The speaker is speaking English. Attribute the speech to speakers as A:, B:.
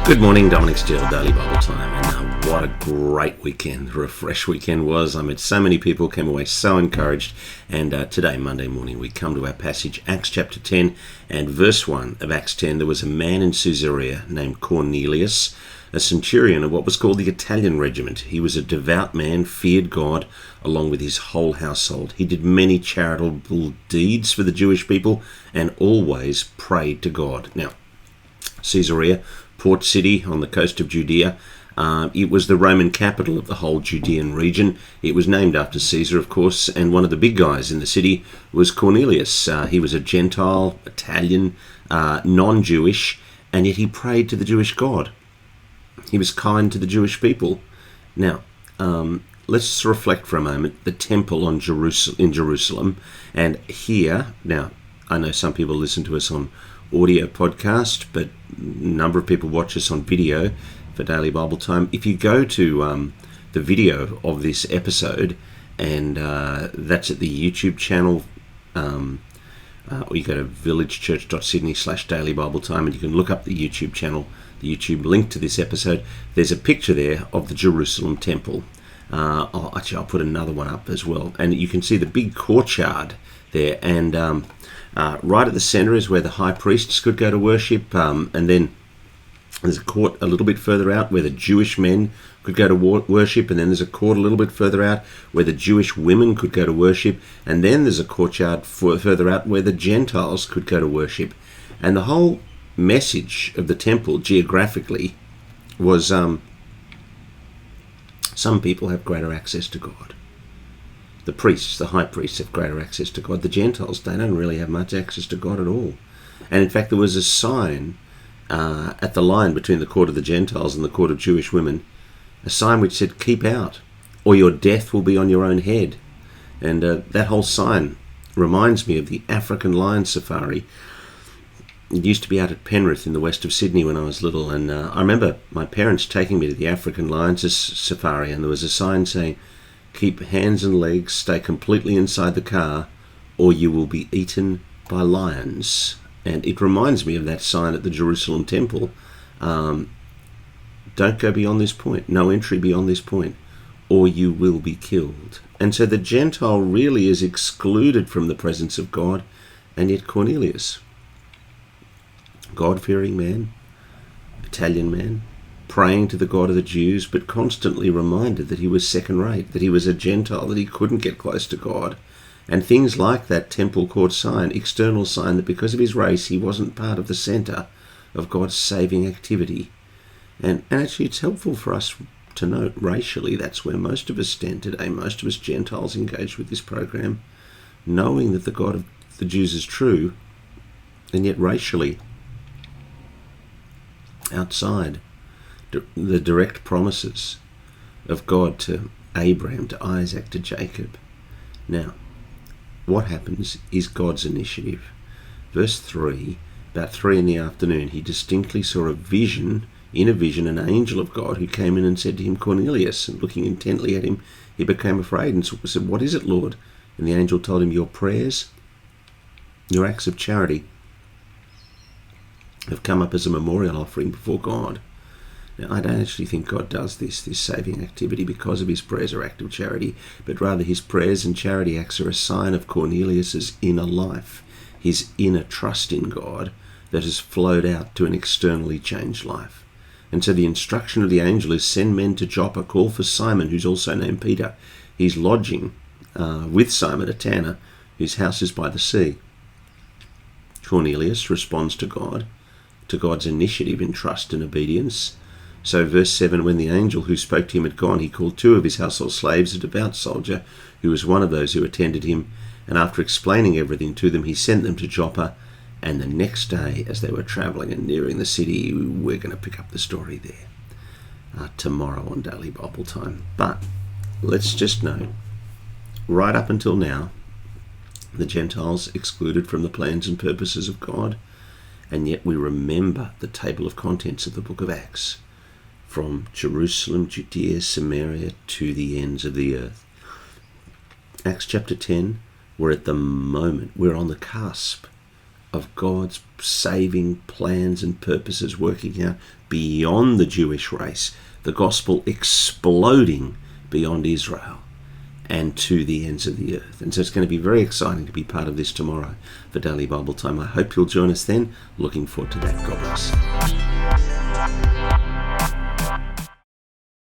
A: Good morning, Dominic Steele, Daily Bible Time, and what a great weekend, refresh weekend was. I met so many people, came away so encouraged, and today, Monday morning, we come to our passage, Acts chapter 10, and verse 1 of Acts 10. There was a man in Caesarea named Cornelius, a centurion of what was called the Italian regiment. He was a devout man, feared God, along with his whole household. He did many charitable deeds for the Jewish people, and always prayed to God. Now, Caesarea, port city on the coast of Judea. It was the Roman capital of the whole Judean region. It was named after Caesar, of course, and one of the big guys in the city was Cornelius. He was a Gentile, Italian, non-Jewish, and yet he prayed to the Jewish God. He was kind to the Jewish people. Now, let's reflect for a moment the temple in Jerusalem, and here, now, I know some people listen to us on audio podcast, but a number of people watch us on video for Daily Bible Time. If you go to the video of this episode, and that's at the YouTube channel, or you go to villagechurch.sydney/Daily Bible Time, and you can look up the YouTube channel, the YouTube link to this episode. There's a picture there of the Jerusalem temple. I'll put another one up as well, and you can see the big courtyard there, and right at the center is where the high priests could go to worship, and then there's a court a little bit further out where the Jewish men could go to worship, and then there's a court a little bit further out where the Jewish women could go to worship, and then there's a courtyard further out where the Gentiles could go to worship. And the whole message of the temple geographically was some people have greater access to God. The priests, the high priests, have greater access to God. The Gentiles, they don't really have much access to God at all. And in fact, there was a sign at the line between the court of the Gentiles and the court of Jewish women, a sign which said, "Keep out, or your death will be on your own head." And that whole sign reminds me of the African lion safari. It used to be out at Penrith in the west of Sydney when I was little, and I remember my parents taking me to the African lion safari, and there was a sign saying, "Keep hands and legs, stay completely inside the car, or you will be eaten by lions." And it reminds me of that sign at the Jerusalem temple. Don't go beyond this point. No entry beyond this point, or you will be killed. And so the Gentile really is excluded from the presence of God, and yet Cornelius, God-fearing man, Italian man, praying to the God of the Jews, but constantly reminded that he was second-rate, that he was a Gentile, that he couldn't get close to God. And things like that temple court sign, external sign that because of his race he wasn't part of the center of God's saving activity. And actually it's helpful for us to note racially that's where most of us stand today. Most of us Gentiles engaged with this program, knowing that the God of the Jews is true, and yet racially outside the direct promises of God to Abraham, to Isaac, to Jacob. Now, what happens is God's initiative. Verse 3, about 3 in the afternoon, he distinctly saw in a vision, an angel of God who came in and said to him, "Cornelius," and looking intently at him, he became afraid and said, "What is it, Lord?" And the angel told him, "Your prayers, your acts of charity have come up as a memorial offering before God." Now, I don't actually think God does this saving activity because of his prayers or act of charity, but rather his prayers and charity acts are a sign of Cornelius's inner life, his inner trust in God that has flowed out to an externally changed life. And so the instruction of the angel is, "Send men to Joppa, call for Simon, who's also named Peter. He's lodging with Simon, a tanner, whose house is by the sea." Cornelius responds to God's initiative in trust and obedience. So verse 7, when the angel who spoke to him had gone, he called 2 of his household slaves, a devout soldier who was one of those who attended him, and after explaining everything to them, he sent them to Joppa. And the next day, as they were traveling and nearing the city, we're going to pick up the story there tomorrow on Daily Bible Time. But let's just note, right up until now, the Gentiles excluded from the plans and purposes of God, and yet we remember the table of contents of the book of Acts. From Jerusalem, Judea, Samaria, to the ends of the earth. Acts chapter 10, we're at the moment, we're on the cusp of God's saving plans and purposes working out beyond the Jewish race, the gospel exploding beyond Israel and to the ends of the earth. And so it's going to be very exciting to be part of this tomorrow for Daily Bible Time. I hope you'll join us then. Looking forward to that. God bless.